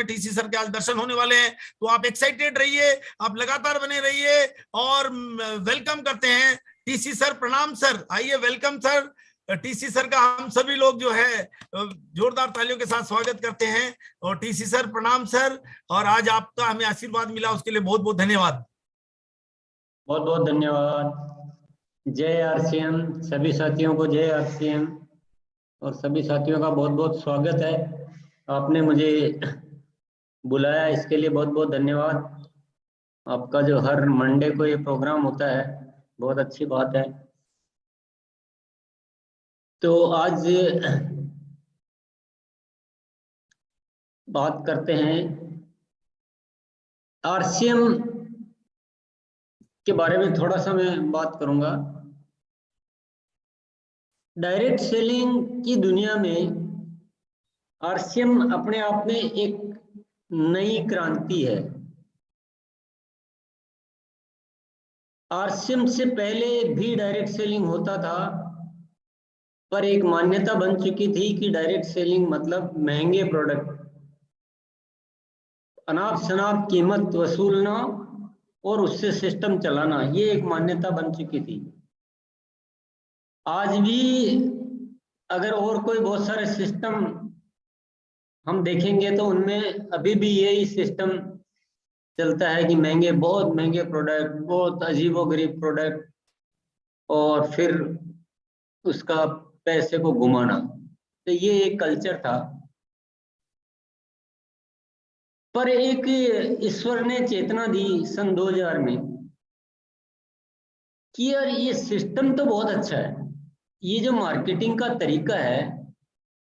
TC sir के आज दर्शन होने वाले हैं, तो आप एक्साइटेड रहिए, आप लगातार बने रहिए और वेलकम करते हैं टीसी सर। प्रणाम सर, आइए, वेलकम सर। टीसी सर का हम सभी लोग जो है जोरदार तालियों के साथ स्वागत करते हैं। और टीसी सर प्रणाम सर, और आज आपका हमें आशीर्वाद मिला उसके लिए बहुत बहुत धन्यवाद। बहुत बहुत धन्यवाद। जय आरसीएम, सभी साथियों को जय आरसीएम, और सभी साथियों का बहुत बहुत स्वागत है। आपने मुझे बुलाया इसके लिए बहुत बहुत धन्यवाद। आपका जो हर मंडे को ये प्रोग्राम होता है बहुत अच्छी बात है। तो आज बात करते हैं आरसीएम के बारे में, थोड़ा सा मैं बात करूंगा। डायरेक्ट सेलिंग की दुनिया में आरसीएम अपने आप में एक नई क्रांति है। आरसीएम से पहले भी डायरेक्ट सेलिंग होता था, पर एक मान्यता बन चुकी थी कि डायरेक्ट सेलिंग मतलब महंगे प्रोडक्ट, अनाप शनाप कीमत वसूलना और उससे सिस्टम चलाना, ये एक मान्यता बन चुकी थी। आज भी अगर और कोई बहुत सारे सिस्टम हम देखेंगे तो उनमें अभी भी यही सिस्टम चलता है कि महंगे, बहुत महंगे प्रोडक्ट, बहुत अजीबोगरीब प्रोडक्ट, और फिर उसका पैसे को घुमाना। तो ये एक कल्चर था। पर एक ईश्वर ने चेतना दी सन 2000 में कि यार ये सिस्टम तो बहुत अच्छा है, ये जो मार्केटिंग का तरीका है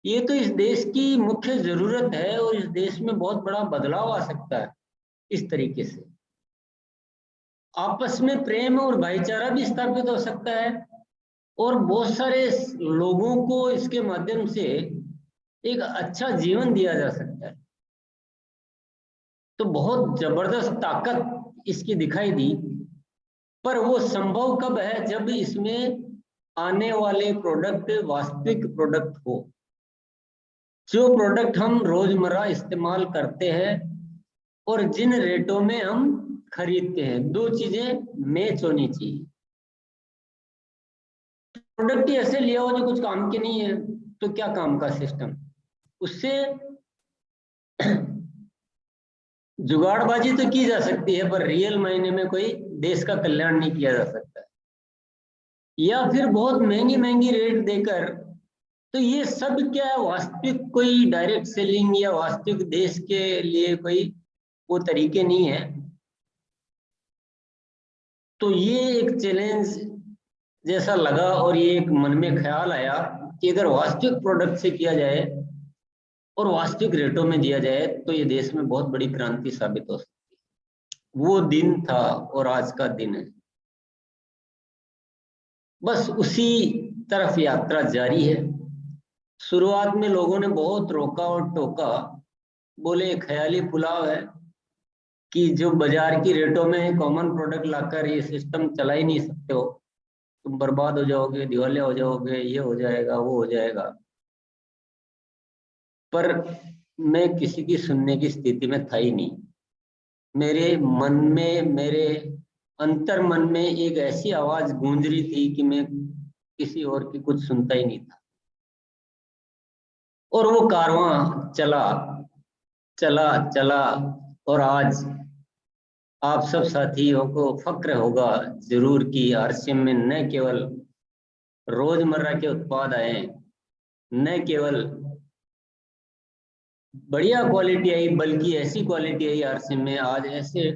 ये तो इस देश की मुख्य जरूरत है, और इस देश में बहुत बड़ा बदलाव आ सकता है इस तरीके से। आपस में प्रेम और भाईचारा भी स्थापित हो सकता है, और बहुत सारे लोगों को इसके माध्यम से एक अच्छा जीवन दिया जा सकता है। तो बहुत जबरदस्त ताकत इसकी दिखाई दी। पर वो संभव कब है? जब इसमें आने वाले प्रोडक्ट वास्तविक प्रोडक्ट हो, जो प्रोडक्ट हम रोजमर्रा इस्तेमाल करते हैं और जिन रेटों में हम खरीदते हैं। दो चीजें मैच होनी चाहिए। प्रोडक्ट ही ऐसे लिया हो जो कुछ काम के नहीं है तो क्या काम का सिस्टम? उससे जुगाड़बाजी तो की जा सकती है, पर रियल मायने में कोई देश का कल्याण नहीं किया जा सकता। या फिर बहुत महंगी महंगी रेट देकर, तो ये सब क्या है, वास्तविक कोई डायरेक्ट सेलिंग या वास्तविक देश के लिए कोई वो तरीके नहीं है। तो ये एक चैलेंज जैसा लगा, और ये एक मन में ख्याल आया कि अगर वास्तविक प्रोडक्ट से किया जाए और वास्तविक रेटों में दिया जाए तो ये देश में बहुत बड़ी क्रांति साबित हो सकती है। वो दिन था और आज का दिन है। बस उसी तरफ यात्रा जारी है। शुरुआत में लोगों ने बहुत रोका और टोका, बोले ख्याली पुलाव है कि जो बाजार की रेटों में कॉमन प्रोडक्ट लाकर ये सिस्टम चला ही नहीं सकते हो, तुम बर्बाद हो जाओगे, दिवालिया हो जाओगे, ये हो जाएगा, वो हो जाएगा। पर मैं किसी की सुनने की स्थिति में था ही नहीं। मेरे मन में, मेरे अंतर मन में एक ऐसी आवाज गूंज रही थी कि मैं किसी और की कुछ सुनता ही नहीं था। और वो कारवां चला चला चला, और आज आप सब साथियों को फक्र होगा जरूर कि आरसीएम में न केवल रोजमर्रा के उत्पाद आए, न केवल बढ़िया क्वालिटी आई, बल्कि ऐसी क्वालिटी आई आरसीएम में। आज ऐसे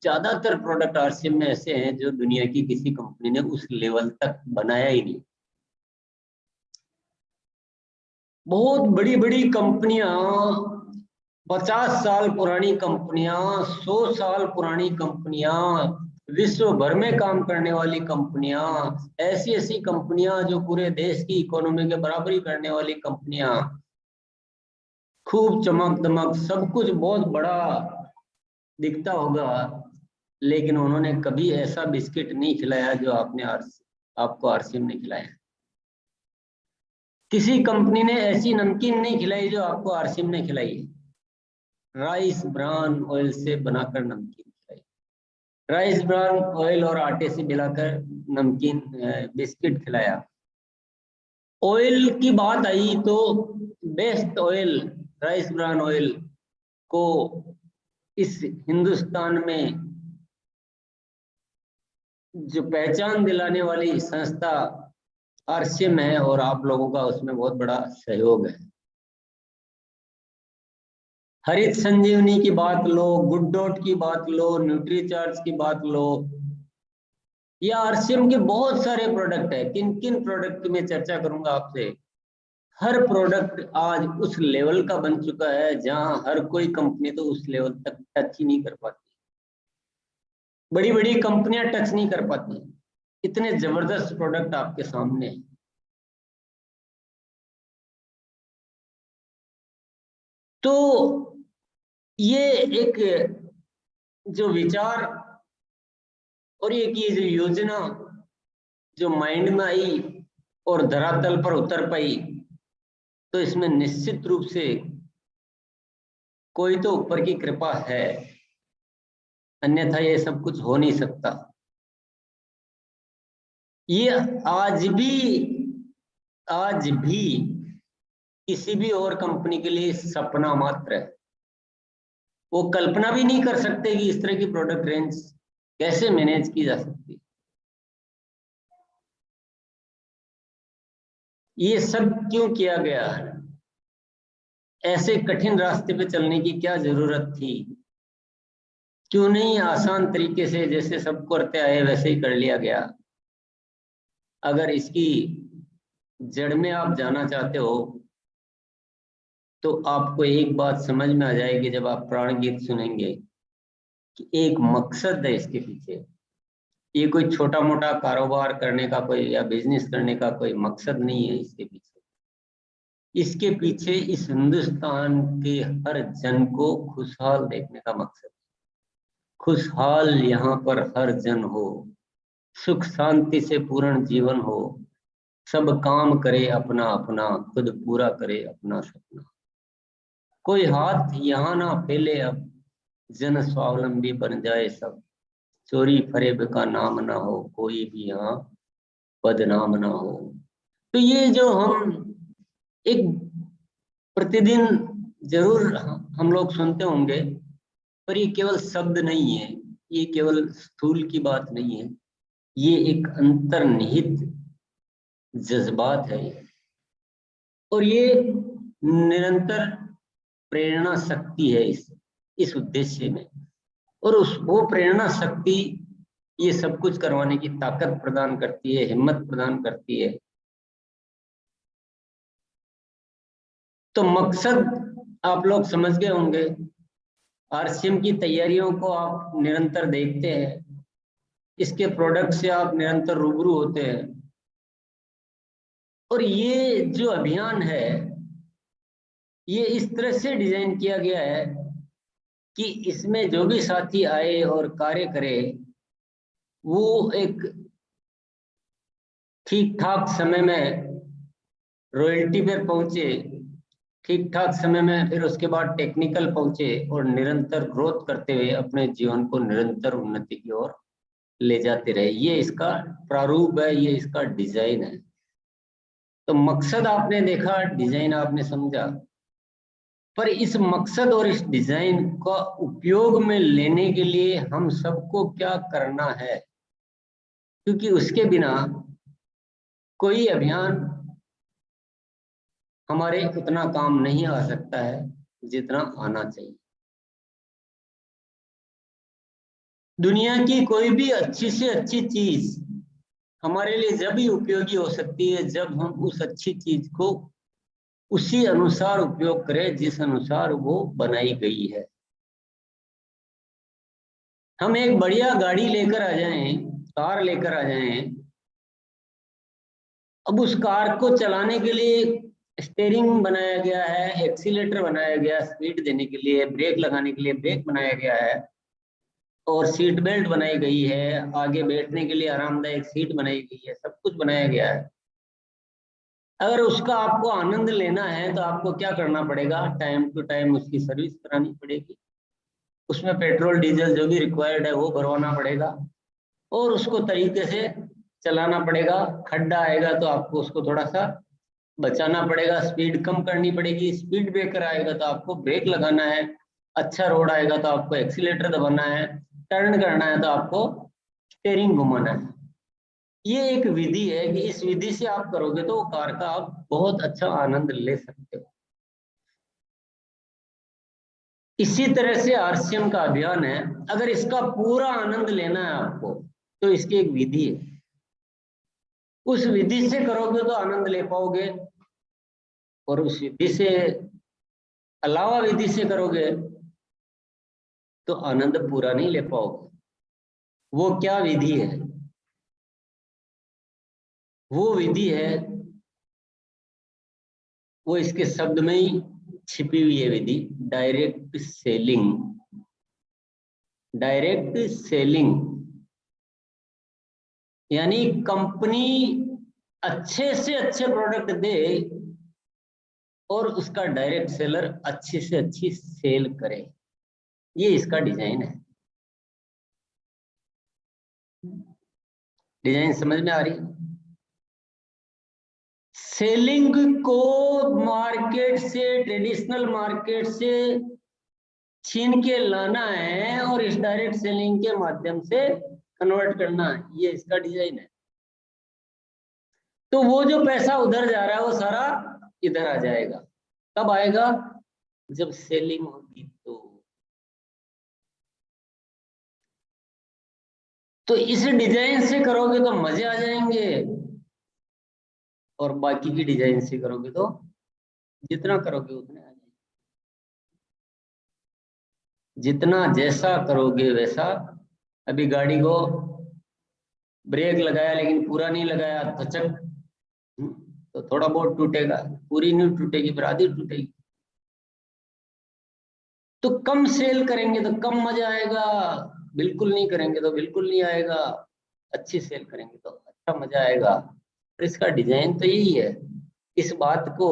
ज्यादातर प्रोडक्ट आरसीएम में ऐसे हैं जो दुनिया की किसी कंपनी ने उस लेवल तक बनाया ही नहीं। बहुत बड़ी बड़ी कंपनियां, 50 साल पुरानी कंपनियां, 100 साल पुरानी कंपनियां, विश्व भर में काम करने वाली कंपनियां, ऐसी ऐसी कंपनियां जो पूरे देश की इकोनॉमी के बराबरी करने वाली कंपनियां, खूब चमक दमक, सब कुछ बहुत बड़ा दिखता होगा, लेकिन उन्होंने कभी ऐसा बिस्किट नहीं खिलाया जो आपको आरसीएम ने खिलाया। किसी कंपनी ने ऐसी नमकीन नहीं खिलाई जो आपको आरसीएम ने खिलाई। राइस ब्रान ऑयल से बनाकर नमकीन खिलाई। राइस ब्रान ऑयल और आटे से मिलाकर नमकीन बिस्किट खिलाया। ऑयल की बात आई तो best oil rice bran oil को इस हिंदुस्तान में जो पहचान दिलाने वाली संस्था आरसीएम है, और आप लोगों का उसमें बहुत बड़ा सहयोग है। हरित संजीवनी की बात लो, गुड डॉट की बात लो, न्यूट्रीचार्ज की बात लो, या आरसीएम के बहुत सारे प्रोडक्ट है। किन किन प्रोडक्ट की मैं चर्चा करूंगा आपसे। हर प्रोडक्ट आज उस लेवल का बन चुका है जहां हर कोई कंपनी तो उस लेवल तक टच ही नहीं कर पाती। बड़ी बड़ी कंपनियां टच नहीं कर पाती, इतने जबरदस्त प्रोडक्ट आपके सामने हैं। तो ये एक जो विचार और एक ये जो योजना जो माइंड में आई और धरातल पर उतर पाई, तो इसमें निश्चित रूप से कोई तो ऊपर की कृपा है, अन्यथा ये सब कुछ हो नहीं सकता। ये आज भी किसी भी और कंपनी के लिए सपना मात्र है। वो कल्पना भी नहीं कर सकते कि इस तरह की प्रोडक्ट रेंज कैसे मैनेज की जा सकती है। ये सब क्यों किया गया है? ऐसे कठिन रास्ते पे चलने की क्या जरूरत थी? क्यों नहीं आसान तरीके से जैसे सब करते आए वैसे ही कर लिया गया? अगर इसकी जड़ में आप जाना चाहते हो तो आपको एक बात समझ में आ जाएगी जब आप प्राण गीत सुनेंगे कि एक मकसद है इसके पीछे। ये कोई छोटा मोटा कारोबार करने का कोई या बिजनेस करने का कोई मकसद नहीं है इसके पीछे। इसके पीछे इस हिंदुस्तान के हर जन को खुशहाल देखने का मकसद। खुशहाल यहाँ पर हर जन हो, सुख शांति से पूर्ण जीवन हो, सब काम करे अपना अपना, खुद पूरा करे अपना सपना। कोई हाथ यहाँ ना फैले अब, जन स्वावलंबी बन जाए सब। चोरी फरेब का नाम ना हो, कोई भी यहाँ बदनाम ना हो। तो ये जो हम एक प्रतिदिन जरूर हम लोग सुनते होंगे, पर ये केवल शब्द नहीं है, ये केवल स्थूल की बात नहीं है, ये एक अंतर्निहित जज्बात है और ये निरंतर प्रेरणा शक्ति है इस उद्देश्य में। और वो प्रेरणा शक्ति ये सब कुछ करवाने की ताकत प्रदान करती है, हिम्मत प्रदान करती है। तो मकसद आप लोग समझ गए होंगे। आरसीएम की तैयारियों को आप निरंतर देखते हैं, इसके प्रोडक्ट से आप निरंतर रूबरू होते हैं। और ये जो अभियान है ये इस तरह से डिजाइन किया गया है कि इसमें जो भी साथी आए और कार्य करे वो एक ठीक ठाक समय में रॉयल्टी पर पहुंचे, ठीक ठाक समय में फिर उसके बाद टेक्निकल पहुंचे और निरंतर ग्रोथ करते हुए अपने जीवन को निरंतर उन्नति की ओर ले जाते रहे। ये इसका प्रारूप है, ये इसका डिजाइन है। तो मकसद आपने देखा, डिजाइन आपने समझा, पर इस मकसद और इस डिजाइन का उपयोग में लेने के लिए हम सबको क्या करना है, क्योंकि उसके बिना कोई अभियान हमारे उतना काम नहीं आ सकता है जितना आना चाहिए। दुनिया की कोई भी अच्छी से अच्छी चीज हमारे लिए जब ही उपयोगी हो सकती है जब हम उस अच्छी चीज को उसी अनुसार उपयोग करें जिस अनुसार वो बनाई गई है। हम एक बढ़िया गाड़ी लेकर आ जाएं, कार लेकर आ जाएं, अब उस कार को चलाने के लिए स्टीयरिंग बनाया गया है, एक्सीलेटर बनाया गया स्पीड देने के लिए, ब्रेक लगाने के लिए ब्रेक बनाया गया है और सीट बेल्ट बनाई गई है, आगे बैठने के लिए आरामदायक सीट बनाई गई है, सब कुछ बनाया गया है। अगर उसका आपको आनंद लेना है तो आपको क्या करना पड़ेगा, टाइम टू टाइम उसकी सर्विस करानी पड़ेगी, उसमें पेट्रोल डीजल जो भी रिक्वायर्ड है वो भरवाना पड़ेगा, और उसको तरीके से चलाना पड़ेगा। खड्डा आएगा तो आपको उसको थोड़ा सा बचाना पड़ेगा, स्पीड कम करनी पड़ेगी, स्पीड ब्रेकर आएगा तो आपको ब्रेक लगाना है, अच्छा रोड आएगा तो आपको एक्सीलेटर दबाना है, टर्न करना है तो आपको स्टीयरिंग घुमाना है। ये एक विधि है कि इस विधि से आप करोगे तो कार का आप बहुत अच्छा आनंद ले सकते हो। इसी तरह से आरसीएम का अभियान है, अगर इसका पूरा आनंद लेना है आपको तो इसकी एक विधि है, उस विधि से करोगे तो आनंद ले पाओगे, और उस विधि से अलावा विधि से करोगे तो आनंद पूरा नहीं ले पाओगे। वो क्या विधि है? वो विधि है, वो इसके शब्द में ही छिपी हुई है विधि, डायरेक्ट सेलिंग। डायरेक्ट सेलिंग यानी कंपनी अच्छे से अच्छे प्रोडक्ट दे और उसका डायरेक्ट सेलर अच्छी से अच्छी सेल करे, ये इसका डिजाइन है। डिजाइन समझ में आ रही है? सेलिंग को मार्केट से, ट्रेडिशनल मार्केट से छीन के लाना है और इस डायरेक्ट सेलिंग के माध्यम से कन्वर्ट करना है, ये इसका डिजाइन है। तो वो जो पैसा उधर जा रहा है वो सारा इधर आ जाएगा। कब आएगा? जब सेलिंग होगी तो इस डिजाइन से करोगे तो मजे आ जाएंगे, और बाकी की डिजाइन से करोगे तो जितना करोगे उतने आ जाएंगे। जितना जैसा करोगे वैसा। अभी गाड़ी को ब्रेक लगाया लेकिन पूरा नहीं लगाया, धचक, तो थोड़ा बहुत टूटेगा, पूरी नहीं टूटेगी, फिर आधी टूटेगी। तो कम सेल करेंगे तो कम मजा आएगा, बिल्कुल नहीं करेंगे तो बिल्कुल नहीं आएगा, अच्छी सेल करेंगे तो अच्छा मजा आएगा। तो इसका डिजाइन तो यही है। इस बात को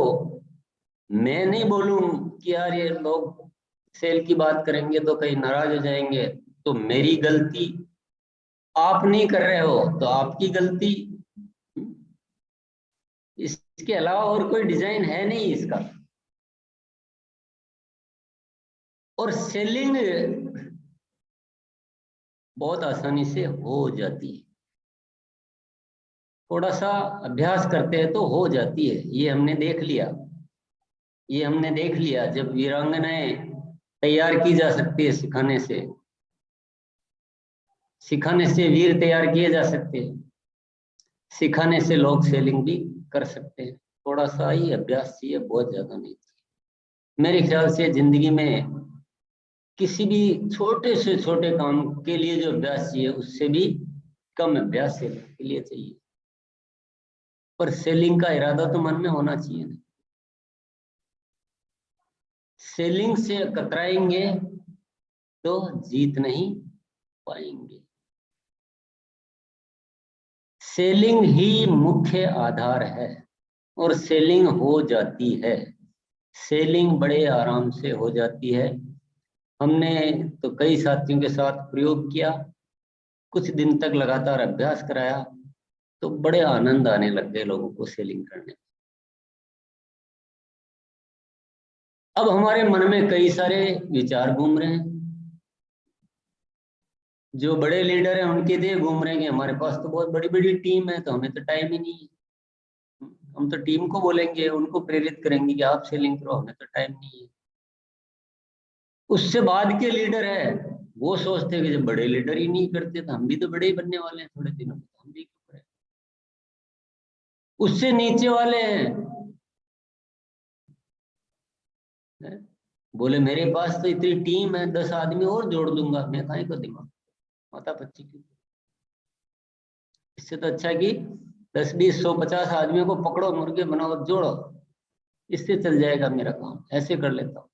मैं नहीं बोलूं कि यार ये लोग सेल की बात करेंगे तो कहीं नाराज हो जाएंगे, तो मेरी गलती, आप नहीं कर रहे हो तो आपकी गलती। इसके अलावा और कोई डिजाइन है नहीं इसका। और सेलिंग बहुत आसानी से हो जाती है, थोड़ा सा अभ्यास करते हैं तो हो जाती है, ये हमने देख लिया। ये हमने देख लिया, जब वीरांगनाएं तैयार की जा सकती है सिखाने से, सिखाने से वीर तैयार किए जा सकते हैं, सिखाने से लोग सेलिंग भी कर सकते हैं। थोड़ा सा ही अभ्यास चाहिए, बहुत ज्यादा नहीं चाहिए। मेरे ख्याल से जिंदगी में किसी भी छोटे से छोटे काम के लिए जो अभ्यास चाहिए उससे भी कम अभ्यास सेलिंग के लिए चाहिए। पर सेलिंग का इरादा तो मन में होना चाहिए ना। सेलिंग से कतराएंगे तो जीत नहीं पाएंगे। सेलिंग ही मुख्य आधार है और सेलिंग हो जाती है। सेलिंग बड़े आराम से हो जाती है। हमने तो कई साथियों के साथ प्रयोग किया, कुछ दिन तक लगातार अभ्यास कराया तो बड़े आनंद आने लग गए लोगों को सेलिंग करने। अब हमारे मन में कई सारे विचार घूम रहे हैं। जो बड़े लीडर हैं उनके लिए घूम रहे हैं कि हमारे पास तो बहुत बड़ी बड़ी टीम है तो हमें तो टाइम ही नहीं है। हम तो टीम को बोलेंगे, उनको प्रेरित करेंगे कि आप सेलिंग करो, हमें तो टाइम नहीं है। उससे बाद के लीडर है वो सोचते हैं कि जब बड़े लीडर ही नहीं करते तो हम भी तो बड़े ही बनने वाले हैं थोड़े दिनों में, हम भी क्यों करें। उससे नीचे वाले हैं, बोले मेरे पास तो इतनी टीम है, 10 आदमी और जोड़ दूंगा, मैं काहे को दिमाग माता पच्ची क्यों। इससे तो अच्छा कि 10 20 100 50 आदमियों को पकड़ो, मुर्गे बनाओ, जोड़ो, इससे चल जाएगा मेरा काम, ऐसे कर लेता हूँ।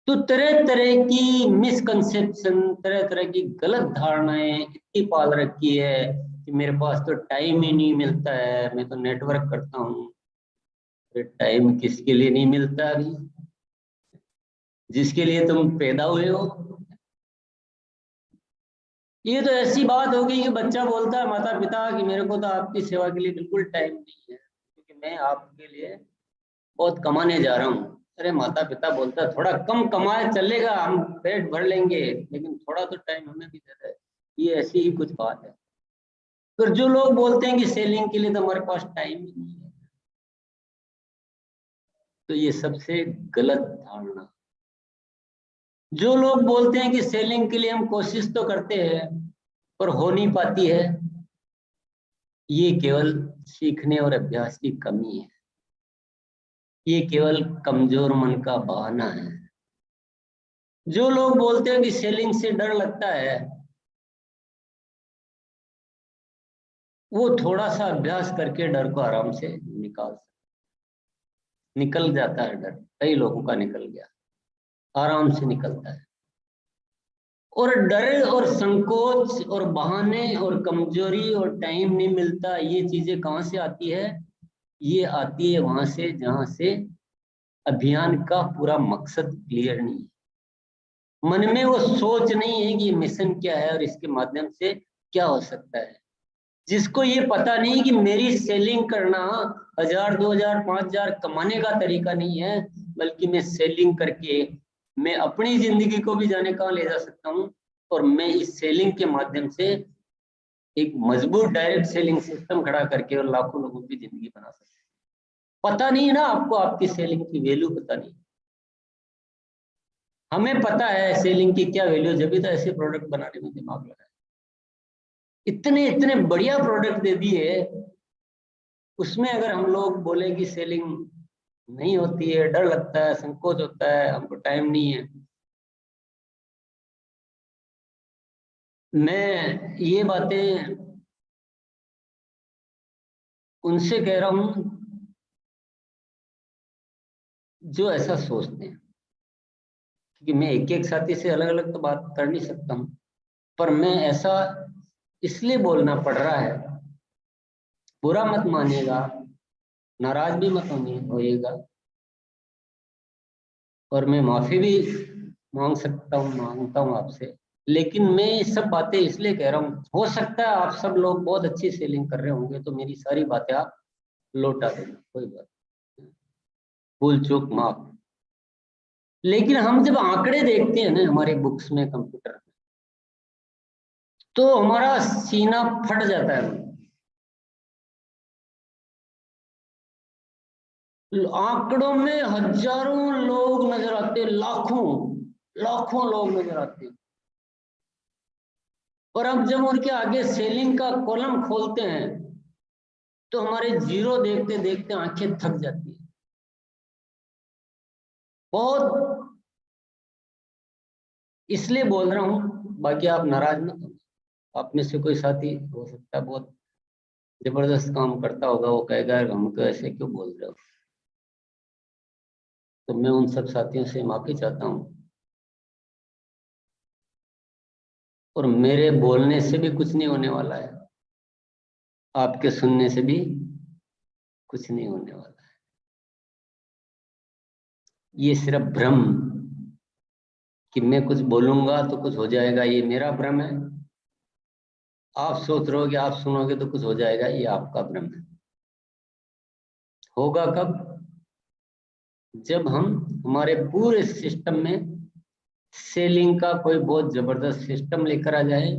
तो तरह तरह की मिसकंसेप्शन, तरह तरह की गलत धारणाएं इतनी पाल रखी है कि मेरे पास तो टाइम ही नहीं मिलता है, मैं तो नेटवर्क करता हूँ, फिर टाइम किसके लिए नहीं मिलता अभी, जिसके लिए तुम पैदा हुए हो? ये तो ऐसी बात होगी कि बच्चा बोलता है माता पिता कि मेरे को तो आपकी सेवा के लिए बिल्कुल टाइम नहीं है, क्योंकि मैं आपके लिए बहुत कमाने जा रहा हूँ। अरे माता पिता बोलता है थोड़ा कम कमाए चलेगा, हम पेट भर लेंगे, लेकिन थोड़ा तो टाइम हमें भी दे दे। ये ऐसी ही कुछ बात है। फिर जो लोग बोलते हैं कि सेलिंग के लिए तो हमारे पास टाइम ही नहीं है, तो ये सबसे गलत धारणा। जो लोग बोलते हैं कि सेलिंग के लिए हम कोशिश तो करते हैं पर हो नहीं पाती है, ये केवल सीखने और अभ्यास की कमी है। ये केवल कमजोर मन का बहाना है। जो लोग बोलते हैं कि सेलिंग से डर लगता है, वो थोड़ा सा अभ्यास करके डर को आराम से निकल जाता है। डर कई लोगों का निकल गया, आराम से निकलता है। और डर और संकोच और बहाने और कमजोरी और टाइम नहीं मिलता, ये चीजें कहाँ से आती है? ये आती है वहां से जहां से अभियान का पूरा मकसद क्लियर नहीं है। मन में वो सोच नहीं है कि मिशन क्या है और इसके माध्यम से क्या हो सकता है। जिसको ये पता नहीं कि मेरी सेलिंग करना 1000, 2000, 5000 कमाने का तरीका नहीं है, बल्कि मैं सेलिंग करके मैं अपनी जिंदगी को भी जाने कहाँ ले जा सकता हूँ। और मैं इस सेलिंग के माध्यम से एक मजबूत डायरेक्ट सेलिंग सिस्टम खड़ा करके और लाखों लोगों की जिंदगी बना सकता हूँ। पता नहीं ना आपको, आपकी सेलिंग की वैल्यू पता नहीं। हमें पता है सेलिंग की क्या वैल्यू, जब भी तो ऐसे प्रोडक्ट बनाने में दिमाग लगा। इतने इतने बढ़िया प्रोडक्ट दे दिए, उसमें अगर हम लोग बोले कि सेलिंग नहीं होती है, डर लगता है, संकोच होता है, हमको टाइम नहीं है। मैं ये बातें उनसे कह रहा हूं जो ऐसा सोचते हैं, क्योंकि मैं एक एक साथी से अलग अलग तो बात कर नहीं सकता हूं, पर मैं ऐसा इसलिए बोलना पड़ रहा है। बुरा मत मानिएगा, नाराज भी मत होइएगा, और मैं माफी भी मांगता हूँ आपसे। लेकिन मैं ये सब बातें इसलिए कह रहा हूँ, हो सकता है आप सब लोग बहुत अच्छी सेलिंग कर रहे होंगे, तो मेरी सारी बातें आप लौटा देना, कोई बात नहीं, भूल चूक माफ। लेकिन हम जब आंकड़े देखते हैं ना हमारे बुक्स में, कंप्यूटर में, तो हमारा सीना फट जाता है। आंकड़ों में हजारों लोग नजर आते, लाखों लाखों लोग नजर आते, और अब जब उनके आगे सेलिंग का कॉलम खोलते हैं तो हमारे जीरो देखते देखते आंखें थक जाती है। बहुत इसलिए बोल रहा हूं, बाकी आप नाराज मत हो। आप में से कोई साथी हो सकता है बहुत जबरदस्त काम करता होगा, वो कहेगा हमको ऐसे क्यों बोल रहे हो। तो मैं उन सब साथियों से माफी चाहता हूँ, और मेरे बोलने से भी कुछ नहीं होने वाला है, आपके सुनने से भी कुछ नहीं होने वाला है। ये सिर्फ भ्रम कि मैं कुछ बोलूंगा तो कुछ हो जाएगा, ये मेरा भ्रम है। आप सोच रहे हो कि आप सुनोगे तो कुछ हो जाएगा, ये आपका भ्रम है। होगा कब? जब हम हमारे पूरे सिस्टम में सेलिंग का कोई बहुत जबरदस्त सिस्टम लेकर आ जाए।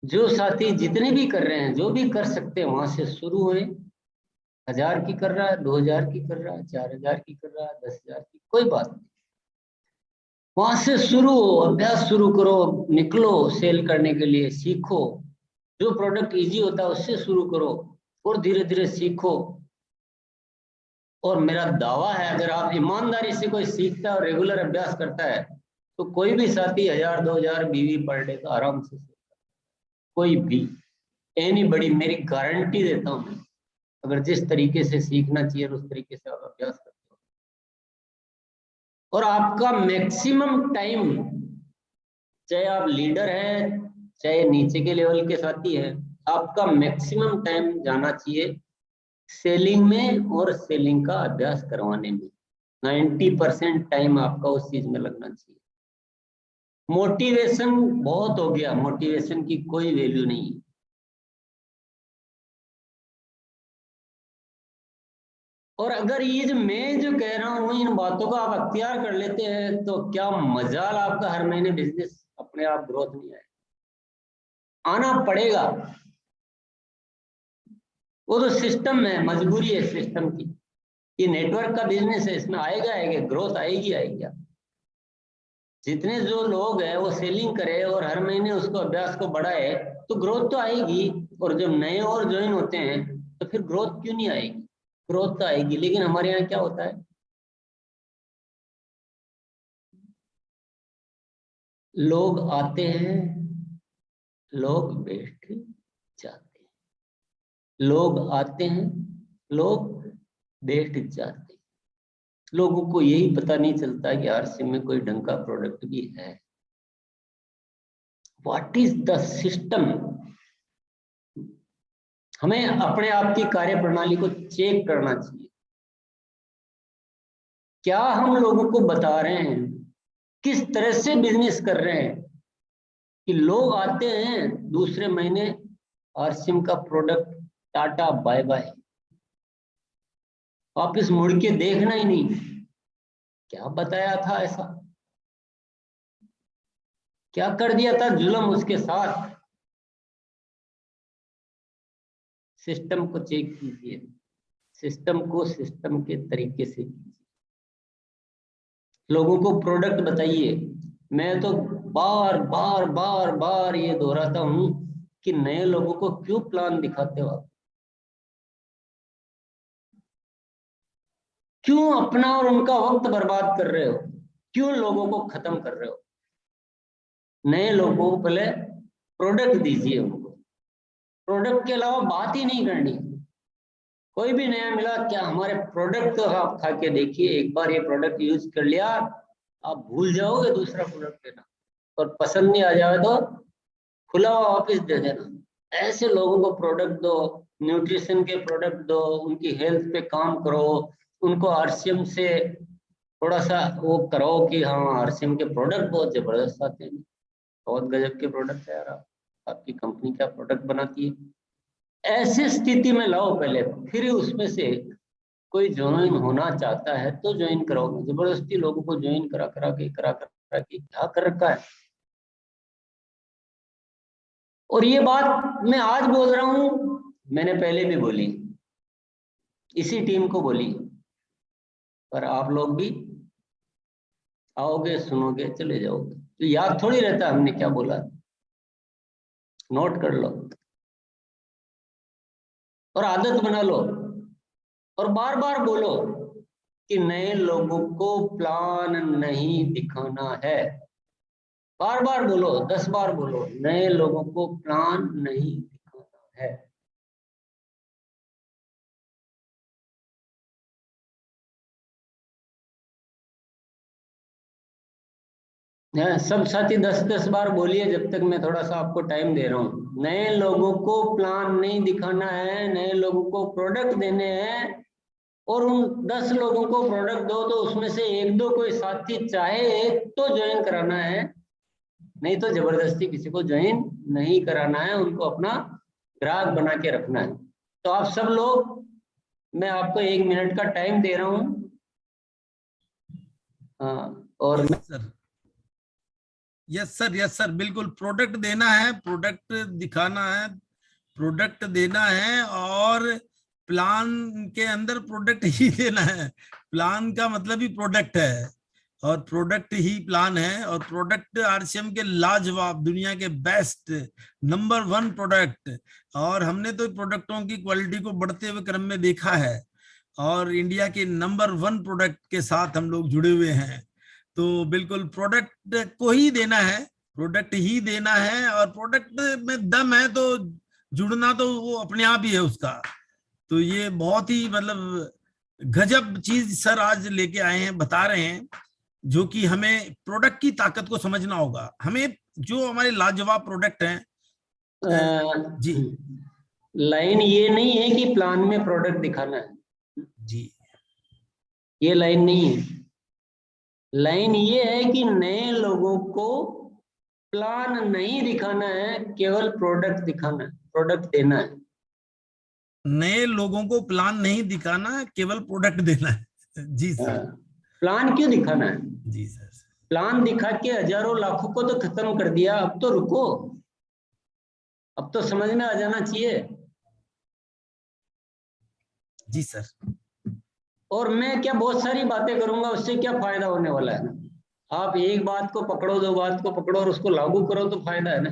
जो साथी जितने भी कर रहे हैं, जो भी कर सकते हैं, वहां से शुरू हुए। 1000 की कर रहा है, 2000 की कर रहा है, 4000 की कर रहा है, 10,000 की, कोई बात नहीं। वहां से शुरू हो, अभ्यास शुरू करो, निकलो सेल करने के लिए, सीखो। जो प्रोडक्ट इजी होता है उससे शुरू करो और धीरे धीरे सीखो। और मेरा दावा है, अगर आप ईमानदारी से कोई सीखता है और रेगुलर अभ्यास करता है, तो कोई भी साथी 1000, 2000 बीवी पर डे का आराम से सीखता है। कोई भी, एनी बड़ी, मेरी गारंटी देता हूँ मैं। अगर जिस तरीके से सीखना चाहिए उस तरीके से आप अभ्यास करते हो, और आपका मैक्सिमम टाइम, चाहे आप लीडर हैं चाहे नीचे के लेवल के साथी हैं, आपका मैक्सिमम टाइम जाना चाहिए सेलिंग में और सेलिंग का अभ्यास करवाने में 90% टाइम आपका उस चीज में लगना चाहिए। मोटिवेशन बहुत हो गया, मोटिवेशन की कोई वैल्यू नहीं है। और अगर ये जो मैं जो कह रहा हूँ इन बातों का आप अख्तियार कर लेते हैं तो क्या मजाल आपका हर महीने बिजनेस अपने आप ग्रोथ नहीं आएगा, आना पड़ेगा। वो तो सिस्टम है, मजबूरी है सिस्टम की। ये नेटवर्क का बिजनेस है, इसमें आएगा ग्रोथ आएगी आएगी। जितने जो लोग हैं वो सेलिंग करे और हर महीने उसको अभ्यास को बढ़ाए तो ग्रोथ तो आएगी। और जब नए और ज्वाइन होते हैं तो फिर ग्रोथ क्यों नहीं आएगी? ग्रोथ तो आएगी। लेकिन हमारे यहाँ क्या होता है, लोग आते हैं, लोग बैठ जाते हैं, लोग आते हैं, लोग बैठ जाते हैं। लोगों को यही पता नहीं चलता कि आरसीएम में कोई ढंग का प्रोडक्ट भी है। What is the system? हमें अपने आप की कार्य प्रणाली को चेक करना चाहिए। क्या हम लोगों को बता रहे हैं, किस तरह से बिजनेस कर रहे हैं कि लोग आते हैं दूसरे महीने आरसीएम का प्रोडक्ट टाटा बाय बाय, वापिस मुड़ के देखना ही नहीं। क्या बताया था ऐसा? क्या कर दिया था जुल्म उसके साथ? सिस्टम को चेक कीजिए, सिस्टम को सिस्टम के तरीके से कीजिए। लोगों को प्रोडक्ट बताइए। मैं तो बार बार बार बार ये दोहराता हूं कि नए लोगों को क्यों प्लान दिखाते हो आप? क्यों अपना और उनका वक्त बर्बाद कर रहे हो? क्यों लोगों को खत्म कर रहे हो? नए लोगों को पहले प्रोडक्ट दीजिए उनको। प्रोडक्ट के अलावा बात ही नहीं करनी। कोई भी नया मिला, क्या हमारे प्रोडक्ट तो आप खा के देखिए। एक बार ये प्रोडक्ट यूज कर लिया आप भूल जाओगे दूसरा प्रोडक्ट लेना। और पसंद नहीं आ जाए तो खुला हुआ वापिस दे देना। ऐसे लोगों को प्रोडक्ट दो, न्यूट्रिशन के प्रोडक्ट दो, उनकी हेल्थ पे काम करो, उनको आरसीएम से थोड़ा सा वो करो कि हाँ आरसीएम के प्रोडक्ट बहुत जबरदस्त आते हैं, बहुत गजब के प्रोडक्ट है यार, आपकी कंपनी क्या प्रोडक्ट बनाती है। ऐसी स्थिति में लाओ पहले, फिर उसमें से कोई ज्वाइन होना चाहता है तो ज्वाइन कराओ। जबरदस्ती लोगों को ज्वाइन करा करा के क्या कर रखा है। और ये बात मैं आज बोल रहा हूं, मैंने पहले भी बोली, इसी टीम को बोली, पर आप लोग भी आओगे, सुनोगे, चले जाओगे तो याद थोड़ी रहता हमने क्या बोला। नोट कर लो और आदत बना लो और बार बार बोलो कि नए लोगों को प्लान नहीं दिखाना है। बार बार बोलो, 10 बार बोलो, नए लोगों को प्लान नहीं दिखाना है। सब साथी 10-10 बार बोलिए जब तक मैं थोड़ा सा आपको टाइम दे रहा हूँ। नए लोगों को प्लान नहीं दिखाना है, नए लोगों को प्रोडक्ट देने हैं। और उन 10 लोगों को प्रोडक्ट दो तो उसमें से 1-2 कोई साथी चाहे तो ज्वाइन कराना है, नहीं तो जबरदस्ती किसी को ज्वाइन नहीं कराना है। उनको अपना ग्राहक बना के रखना है। तो आप सब लोग, मैं आपको 1 मिनट का टाइम दे रहा हूँ। और यस सर, बिल्कुल प्रोडक्ट देना है, प्रोडक्ट दिखाना है, प्रोडक्ट देना है और प्लान के अंदर प्रोडक्ट ही देना है। प्लान का मतलब ही प्रोडक्ट है और प्रोडक्ट ही प्लान है। और प्रोडक्ट आरसीएम के लाजवाब, दुनिया के बेस्ट नंबर 1 प्रोडक्ट। और हमने तो प्रोडक्टों की क्वालिटी को बढ़ते हुए क्रम में देखा है और इंडिया के नंबर 1 प्रोडक्ट के साथ हम लोग जुड़े हुए हैं। तो बिल्कुल प्रोडक्ट को ही देना है, प्रोडक्ट ही देना है। और प्रोडक्ट में दम है तो जुड़ना तो वो अपने आप ही है उसका। तो ये बहुत ही मतलब गजब चीज सर आज लेके आए हैं, बता रहे हैं, जो कि हमें प्रोडक्ट की ताकत को समझना होगा। हमें जो हमारे लाजवाब प्रोडक्ट हैं जी। लाइन ये नहीं है कि प्लान में प्रोडक्ट दिखाना है जी, ये लाइन नहीं है। लाइन ये है कि नए लोगों को प्लान नहीं दिखाना है, केवल प्रोडक्ट दिखाना है, प्रोडक्ट देना है। नए लोगों को प्लान नहीं दिखाना है, केवल प्रोडक्ट देना है। जी सर। प्लान क्यों दिखाना है? जी सर। प्लान दिखा के हजारों लाखों को तो खत्म कर दिया, अब तो रुको, अब तो समझ में आ जाना चाहिए। जी सर। और मैं क्या बहुत सारी बातें करूंगा, उससे क्या फायदा होने वाला है? आप एक बात को पकड़ो, दो बात को पकड़ो और उसको लागू करो तो फायदा है ना।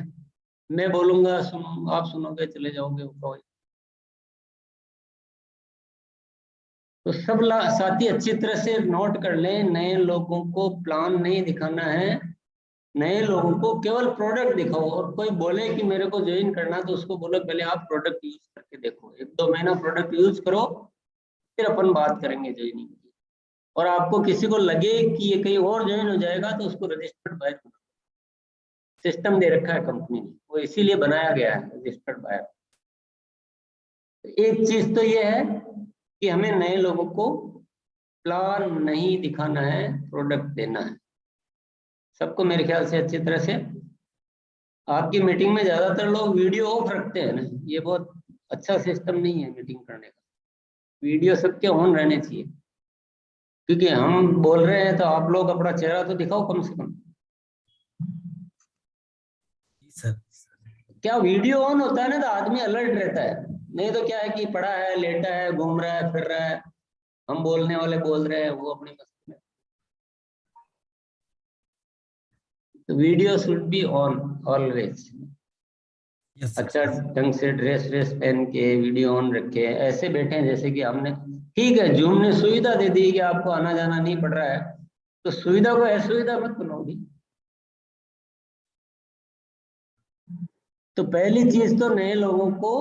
मैं बोलूंगा आप सुनोगे, चले जाओगे ऊपर। तो सब साथी अच्छी तरह से नोट कर लें, नए लोगों को प्लान नहीं दिखाना है, नए लोगों को केवल प्रोडक्ट दिखाओ। और कोई बोले कि मेरे को ज्वाइन करना, तो उसको बोलो पहले आप प्रोडक्ट यूज करके देखो, 1-2 महीना प्रोडक्ट यूज करो, फिर अपन बात करेंगे ज्वाइनिंग की। और आपको किसी को लगे कि ये कहीं और ज्वाइन हो जाएगा तो उसको रजिस्टर्ड बायर सिस्टम दे रखा है कंपनी ने, वो इसीलिए बनाया गया है रजिस्टर्ड बायर। एक चीज तो ये है कि हमें नए लोगों को प्लान नहीं दिखाना है, प्रोडक्ट देना है। सबको मेरे ख्याल से अच्छी तरह से, आपकी मीटिंग में ज्यादातर लोग वीडियो ऑफ रखते हैं ना, ये बहुत अच्छा सिस्टम नहीं है मीटिंग करने का। वीडियो सबके ऑन रहने चाहिए, क्योंकि हम बोल रहे हैं तो आप लोग अपना चेहरा तो दिखाओ कम से कम। सर क्या वीडियो ऑन होता है ना तो आदमी अलर्ट रहता है, नहीं तो क्या है कि पड़ा है, लेटा है, घूम रहा है, फिर रहा है, हम बोलने वाले बोल रहे हैं, वो अपनी मस्ती में। तो video should be on always. अच्छा ढंग से ड्रेस पहन के वीडियो ऑन रखे, ऐसे बैठे जैसे कि हमने, ठीक है जूम ने सुविधा दे दी कि आपको आना जाना नहीं पड़ रहा है, तो सुविधा को असुविधा मत बनाओगी। तो पहली चीज तो नए लोगों को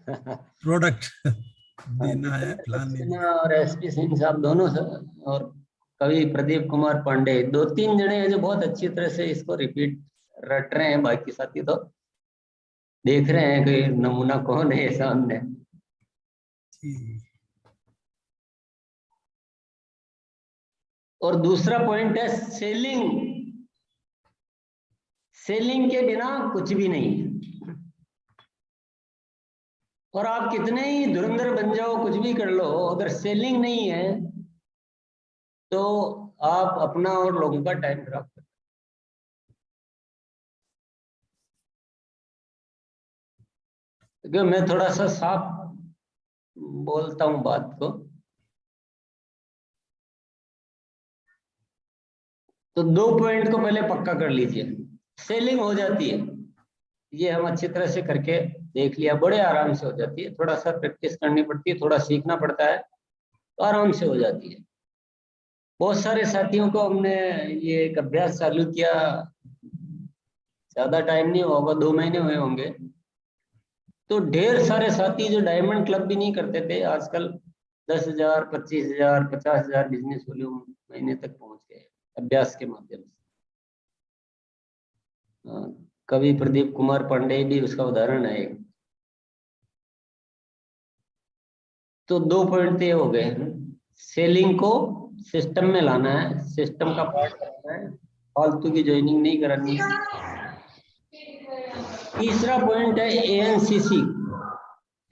प्रोडक्ट देना है, प्लान नहीं। और एसपी सिंह साहब दोनों और कवि प्रदीप कुमार पांडे, 2-3 जने हैं जो बहुत अच्छी तरह से इसको रिपीट रट रहे हैं, बाकी साथी तो देख रहे हैं कि नमूना कौन है सामने। और दूसरा पॉइंट है सेलिंग। सेलिंग के बिना कुछ भी नहीं है। और आप कितने ही धुरंधर बन जाओ, कुछ भी कर लो, अगर सेलिंग नहीं है तो आप अपना और लोगों का टाइम खराब कर। क्योंकि मैं थोड़ा सा साफ बोलता हूं बात को, तो 2 पॉइंट को पहले पक्का कर लीजिए। सेलिंग हो जाती है, ये हम अच्छी तरह से करके देख लिया, बड़े आराम से हो जाती है, थोड़ा सा प्रैक्टिस करनी पड़ती है, थोड़ा सीखना पड़ता है, तो आराम से हो जाती है। बहुत सारे साथियों को हमने ये एक अभ्यास चालू किया, ज्यादा टाइम नहीं होगा, 2 महीने हुए होंगे, तो ढेर सारे साथी जो डायमंड क्लब भी नहीं करते थे, आजकल 10,000, 25,000, 50,000 बिजनेस वॉल्यूम महीने तक पहुंच गए अभ्यास के माध्यम से। कवि प्रदीप कुमार पांडे भी उसका उदाहरण है। तो 2 पॉइंट ये हो गए, सेलिंग को सिस्टम में लाना है, सिस्टम का पार्ट करना है, फालतू की ज्वाइनिंग नहीं करानी है। तीसरा पॉइंट है एएनसीसी,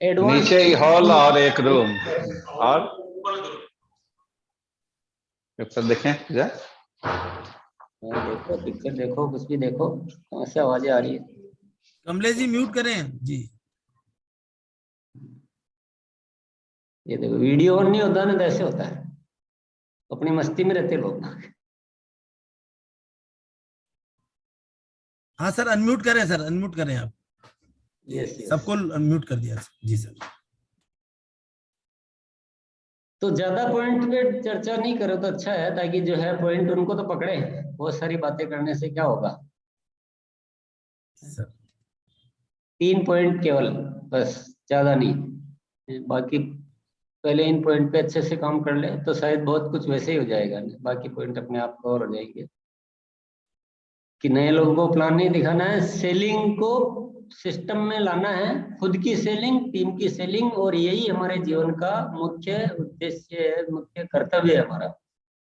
एडवांस नीचे ही हॉल और एक रूम, और पिक्चर देखें जा। देखो पिक्चर देखो, कुछ भी देखो, कहाँ से आवाजें आ रही है। कमलेश जी म्यूट करें जी। ये देखो वीडियो ऑन नहीं होता ना तो ऐसे होता है, अपनी मस्ती में रहते लोग। हाँ सर अनम्यूट करें, सर अनम्यूट करें आप। यस सबको अनम्यूट कर दिया जी सर। तो ज्यादा पॉइंट पे चर्चा नहीं करो तो अच्छा है, ताकि जो है पॉइंट उनको तो पकड़े। बहुत सारी बातें करने से क्या होगा। सर 3 पॉइंट केवल, बस, ज्यादा नहीं। बाकी पहले इन पॉइंट पे अच्छे से काम कर ले तो शायद बहुत कुछ वैसे ही हो जाएगा, बाकी पॉइंट अपने आप कवर हो जाएंगे। कि नए लोगों को प्लान नहीं दिखाना है, सेलिंग को सिस्टम में लाना है, खुद की सेलिंग, टीम की सेलिंग, और यही हमारे जीवन का मुख्य उद्देश्य है, मुख्य कर्तव्य है हमारा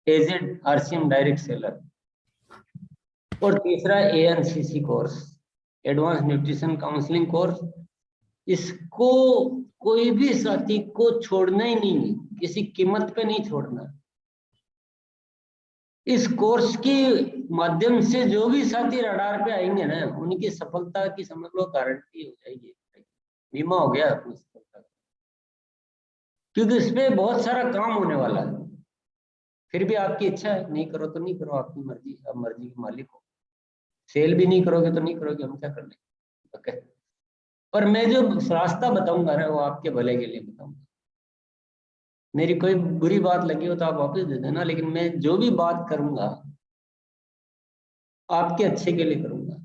as a RCM direct seller. और तीसरा ANCC course, advance nutrition counselling course, इसको कोई भी साथी को छोड़ना ही नहीं, किसी कीमत पे नहीं छोड़ना। इस कोर्स के माध्यम से जो भी साथी रडार पे आएंगे ना, उनकी सफलता की समझ लो गारंटी हो जाएगी, बीमा हो गया अपनी सफलता का, क्योंकि इसमें बहुत सारा काम होने वाला है। फिर भी आपकी इच्छा है, नहीं करो तो नहीं करो, आपकी मर्जी, आप मर्जी के मालिक हो। सेल भी नहीं करोगे तो नहीं करोगे, हम क्या कर लेंगे, ओके। पर मैं जो रास्ता बताऊंगा ना, वो आपके भले के लिए बताऊंगा। मेरी कोई बुरी बात लगी हो तो आप वापस दे देना, लेकिन मैं जो भी बात करूंगा आपके अच्छे के लिए करूंगा,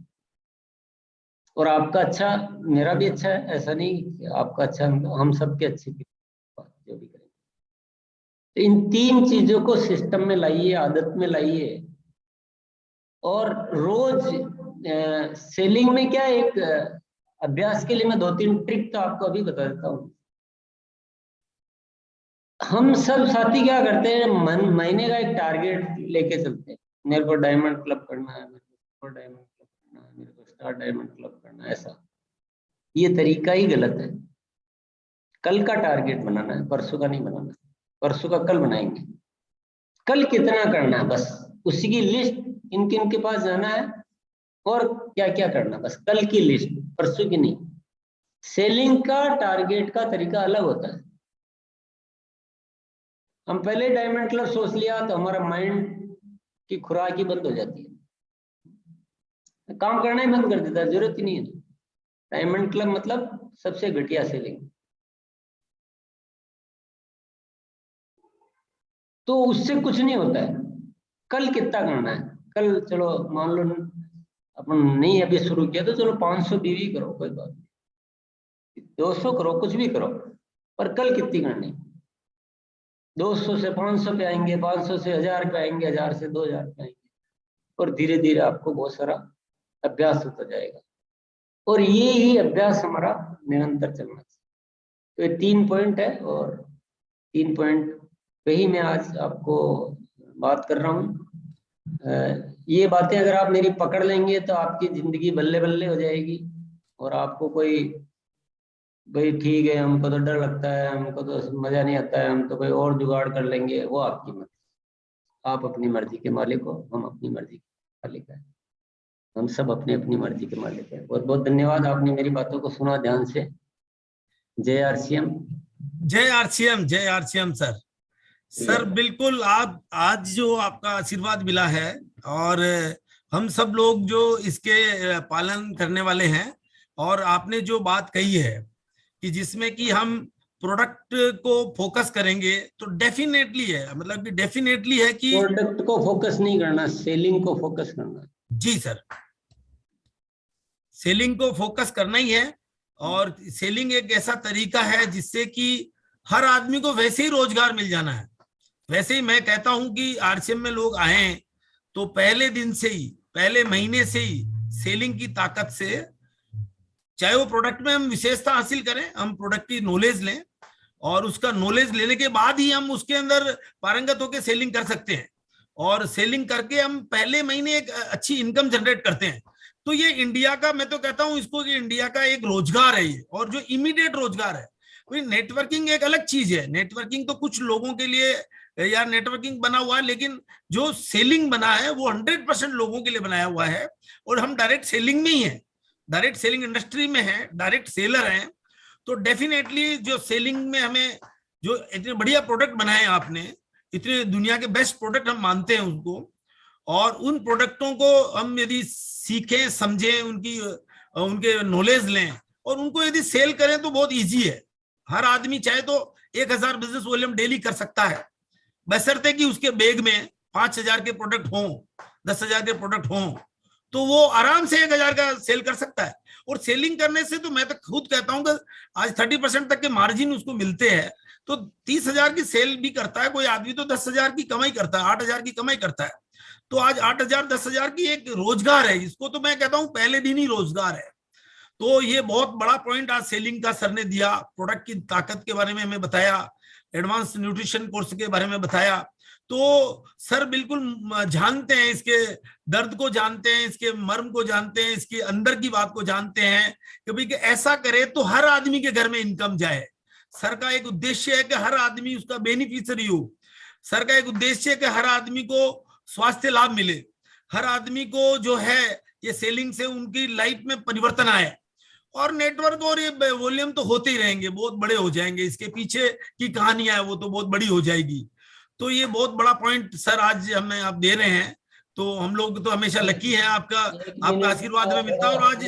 और आपका अच्छा मेरा भी अच्छा है, ऐसा नहीं कि आपका अच्छा हम सबके अच्छे के लिए जो भी करेंगे। तो इन 3 चीजों को सिस्टम में लाइए, आदत में लाइए। और रोज सेलिंग में क्या, एक अभ्यास के लिए मैं 2-3 ट्रिक तो आपको अभी बता देता हूँ। हम सब साथी क्या करते हैं, महीने का एक टारगेट लेके चलते हैं, मेरे को डायमंड क्लब करना है, मेरे को सुपर डायमंड क्लब करना है, मेरे को स्टार डायमंड क्लब करना है। ऐसा ये तरीका ही गलत है। कल का टारगेट बनाना है, परसों का नहीं बनाना। परसों का कल बनाएंगे, कल कितना करना है बस उसी की लिस्ट, किन किन के पास जाना है और क्या क्या करना, बस कल की लिस्ट, परसों की नहीं। सेलिंग का टारगेट का तरीका अलग होता है। हम पहले डायमंड क्लब सोच लिया तो हमारा माइंड की खुराक ही बंद हो जाती है, काम करना ही बंद कर देता है, जरूरत ही नहीं है। डायमंड क्लब मतलब सबसे घटिया सेलिंग। तो उससे कुछ नहीं होता है। कल कितना करना है, कल चलो मान लो अपन नहीं अभी शुरू किया तो चलो 500 बीवी करो, कोई बात नहीं, 200 करो, कुछ भी करो, पर कल कितनी करनी। 200 से 500 पे आएंगे, 500 से 1000 पे आएंगे, 1000 से 2000 पे आएंगे, और धीरे धीरे आपको बहुत सारा अभ्यास होता जाएगा। और ये ही अभ्यास हमारा निरंतर चलना चाहिए। तो ये 3 पॉइंट है, और 3 पॉइंट पे ही मैं आज आपको बात कर रहा हूँ। ये बातें अगर आप मेरी पकड़ लेंगे तो आपकी जिंदगी बल्ले बल्ले हो जाएगी। और आपको कोई भाई ठीक है हमको तो डर लगता है, हमको तो मजा नहीं आता है, हम तो कोई और जुगाड़ कर लेंगे, वो आपकी मर्जी। आप अपनी मर्जी के मालिक हो, हम अपनी मर्जी के मालिक हैं, हम सब अपनी अपनी मर्जी के मालिक हैं। बहुत बहुत धन्यवाद, आपने मेरी बातों को सुना ध्यान से। जय आरसीएम। जय आरसीएम, जय आरसीएम सर। सर बिल्कुल, आप आज जो आपका आशीर्वाद मिला है, और हम सब लोग जो इसके पालन करने वाले हैं, और आपने जो बात कही है कि जिसमें कि हम प्रोडक्ट को फोकस करेंगे, तो डेफिनेटली है, मतलब कि डेफिनेटली है कि प्रोडक्ट को फोकस नहीं करना, सेलिंग को फोकस करना। जी सर, सेलिंग को फोकस करना ही है। और सेलिंग एक ऐसा तरीका है जिससे कि हर आदमी को वैसे ही रोजगार मिल जाना है। वैसे ही मैं कहता हूं कि आरसीएम में लोग आए तो पहले दिन से ही, पहले महीने से ही सेलिंग की ताकत से, चाहे वो प्रोडक्ट में हम विशेषता हासिल करें, हम प्रोडक्ट की नॉलेज लें, और उसका नॉलेज लेने के बाद ही हम उसके अंदर पारंगत होकर सेलिंग कर सकते हैं। और सेलिंग करके हम पहले महीने एक अच्छी इनकम जनरेट करते हैं। तो ये इंडिया का, मैं तो कहता हूं इसको कि इंडिया का एक रोजगार है ये, और जो इमीडिएट रोजगार है। नेटवर्किंग एक अलग चीज है। नेटवर्किंग तो कुछ लोगों के लिए यार नेटवर्किंग बना हुआ है, लेकिन जो सेलिंग बना है वो 100% लोगों के लिए बनाया हुआ है। और हम डायरेक्ट सेलिंग में ही है, डायरेक्ट सेलिंग इंडस्ट्री में है, डायरेक्ट सेलर हैं। तो डेफिनेटली जो सेलिंग में हमें जो इतने बढ़िया प्रोडक्ट बनाए आपने, इतने दुनिया के बेस्ट प्रोडक्ट हम मानते हैं उसको, और उन प्रोडक्टों को हम यदि सीखें, समझें, उनके नॉलेज लें, और उनको यदि सेल करें तो बहुत इजी है। हर आदमी चाहे तो 1000 बिजनेस वॉल्यूम डेली कर सकता है, बशर्ते कि उसके बैग में 5000 के प्रोडक्ट हों, 10,000 के प्रोडक्ट हों, तो वो आराम से 1000 का सेल कर सकता है। और सेलिंग करने से तो मैं तो खुद कहता हूं कि आज 30% तक के मार्जिन उसको मिलते हैं। तो 30,000 की सेल भी करता है कोई आदमी तो 10,000 की कमाई करता है, 8,000 की कमाई करता है। तो आज 8,000 10,000 की एक रोजगार है, इसको तो मैं कहता हूं पहले दिन ही रोजगार है। तो ये बहुत बड़ा पॉइंट आज सेलिंग का सर ने दिया, प्रोडक्ट की ताकत के बारे में हमें बताया, एडवांस न्यूट्रिशन कोर्स के बारे में बताया। तो सर बिल्कुल जानते हैं, इसके दर्द को जानते हैं, इसके मर्म को जानते हैं, इसके अंदर की बात को जानते हैं कि भाई कि ऐसा करे तो हर आदमी के घर में इनकम जाए। सर का एक उद्देश्य है कि हर आदमी उसका बेनिफिशियरी हो। सर का एक उद्देश्य है कि हर आदमी को स्वास्थ्य लाभ मिले, हर आदमी को जो है ये सेलिंग से उनकी लाइफ में परिवर्तन आए। और नेटवर्क और ये वॉल्यूम तो होते ही रहेंगे, बहुत बड़े हो जाएंगे, इसके पीछे की कहानियां है वो तो बहुत बड़ी हो जाएगी। तो ये बहुत बड़ा पॉइंट सर आज हमें आप दे रहे हैं, तो हम लोग तो हमेशा लकी हैं, आपका आशीर्वाद हमें मिलता है। और आज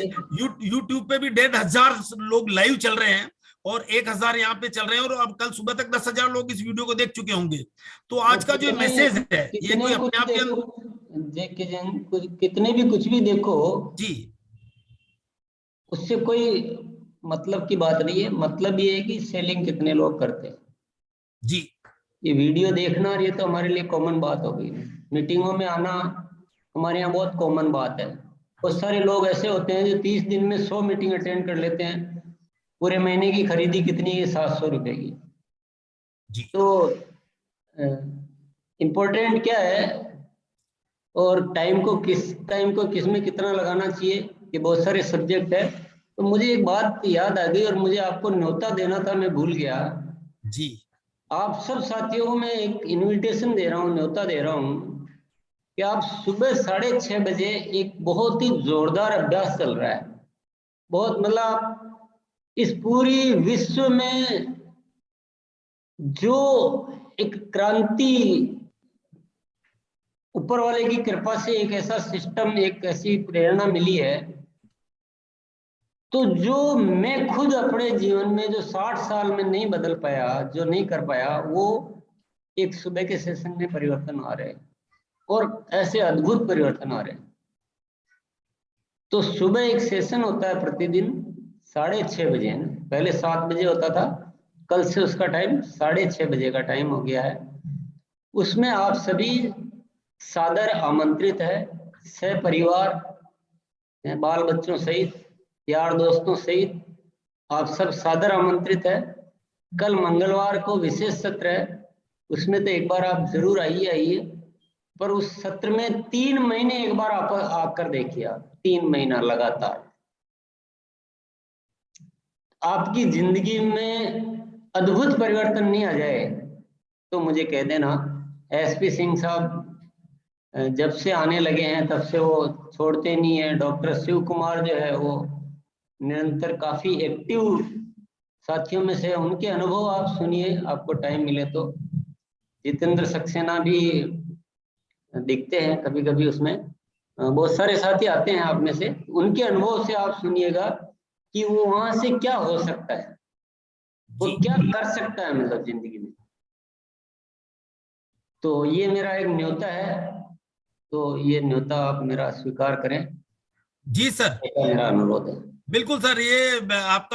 यूट्यूब पे भी 1,500 लोग लाइव चल रहे हैं और 1,000 यहाँ पे चल रहे हैं, और अब कल सुबह तक 10,000 लोग इस वीडियो को देख चुके होंगे। तो आज का जो मैसेज है ये कोई अपने आप के कितने भी कुछ भी देखो जी, उससे कोई मतलब की बात नहीं है। मतलब ये है कि सेलिंग कितने लोग करते हैं जी। ये वीडियो देखना, और ये तो हमारे लिए कॉमन बात हो गई। मीटिंगों में आना हमारे यहाँ बहुत कॉमन बात है। बहुत सारे लोग ऐसे होते हैं जो 30 दिन में 100 मीटिंग अटेंड कर लेते हैं। पूरे महीने की खरीदी कितनी है? 700 रुपए की जी। तो इम्पोर्टेंट क्या है और टाइम को किस में कितना लगाना चाहिए, ये बहुत सारे सब्जेक्ट है। तो मुझे एक बात याद आ गई और मुझे आपको न्योता देना था, मैं भूल गया जी। आप सब साथियों को मैं एक इनविटेशन दे रहा हूँ, न्योता दे रहा हूँ कि आप सुबह 6:30 बजे, एक बहुत ही जोरदार अभ्यास चल रहा है, बहुत मतलब इस पूरी विश्व में जो एक क्रांति ऊपर वाले की कृपा से एक ऐसा सिस्टम, एक ऐसी प्रेरणा मिली है, तो जो मैं खुद अपने जीवन में जो 60 साल में नहीं बदल पाया, जो नहीं कर पाया, वो एक सुबह के सेशन में परिवर्तन आ रहे हैं और ऐसे अद्भुत परिवर्तन आ रहे हैं। तो सुबह एक सेशन होता है प्रतिदिन 6:30 बजे, पहले 7 बजे होता था, कल से उसका टाइम 6:30 बजे का टाइम हो गया है। उसमें आप सभी सादर आमंत्रित है, सहपरिवार, बाल बच्चों सहित, यार दोस्तों सहित आप सब सादर आमंत्रित है। कल मंगलवार को विशेष सत्र है, उसमें तो एक बार आप जरूर आइए, पर उस सत्र में 3 महीने एक बार आप आकर देखिए, 3 महीना लगातार आपकी जिंदगी में अद्भुत परिवर्तन नहीं आ जाए तो मुझे कह देना। एसपी सिंह साहब जब से आने लगे हैं तब से वो छोड़ते नहीं है। डॉक्टर शिव कुमार जो है वो निरंतर काफी एक्टिव साथियों में से, उनके अनुभव आप सुनिए, आपको टाइम मिले तो। जितेंद्र सक्सेना भी दिखते हैं कभी कभी उसमें, बहुत सारे साथी आते हैं आप में से, उनके अनुभव से आप सुनिएगा कि वो वहां से क्या हो सकता है, वो क्या कर सकता है मतलब जिंदगी में। तो ये मेरा एक न्योता है, तो ये न्योता आप मेरा स्वीकार करें। जी सर, मेरा अनुरोध है। बिल्कुल सर, ये आपका